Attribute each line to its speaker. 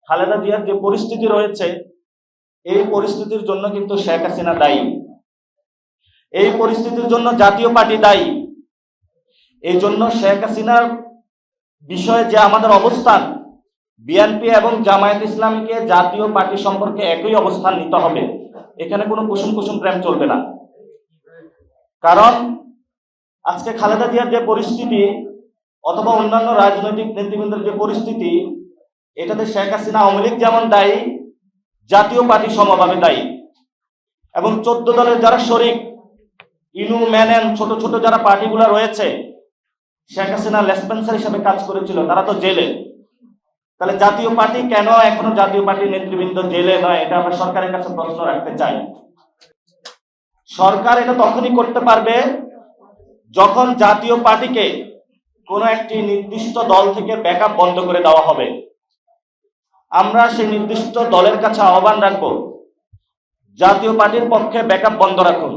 Speaker 1: খালেদা জিয়ার যে পরিস্থিতি রয়েছে, এই পরিস্থিতির জন্য কিন্তু শেখ হাসিনা দায়ী। এই পরিস্থিতির জন্য জাতীয় পার্টি দায়ী। এই জন্য শেখ হাসিনার বিষয়ে যে আমাদের অবস্থান, বিএনপি এবং জামায়াত ইসলামীকে জাতীয় পার্টি সম্পর্কে একই অবস্থান নিতে হবে। এখানে কোনো কুসুম কুসুম প্রেম চলবে না। কারণ আজকে খালেদা জিয়ার যে পরিস্থিতি অথবা অন্যান্য রাজনৈতিক নেতৃবৃন্দের যে পরিস্থিতি, এটাতে শেখ হাসিনা আওয়ামী লীগ যেমন দায়ী, জাতীয় পার্টি সমভাবে দায়ী। এবং 14 দলের যারা শরিক, ইনু ম্যানেন, ছোট ছোট যারা পার্টিগুলো রয়েছে, শেখ হাসিনা লেসপেন্সার হিসেবে কাজ করেছিল, তারা তো জেলে। তাহলে জাতীয় পার্টি কেন এখনো জাতীয় পার্টির নেতৃবৃন্দ জেলে নয়, এটা আমরা সরকারের কাছে প্রশ্ন রাখতে চাই। সরকার এটা তখনই করতে পারবে যখন জাতীয় পার্টিকে কোনো একটি নির্দিষ্ট দল থেকে ব্যাকআপ বন্ধ করে দেওয়া হবে। আমরা সেই নির্দিষ্ট দলের কাছে আহ্বান রাখবো, জাতীয় পার্টির পক্ষে ব্যাকআপ বন্ধ রাখুন।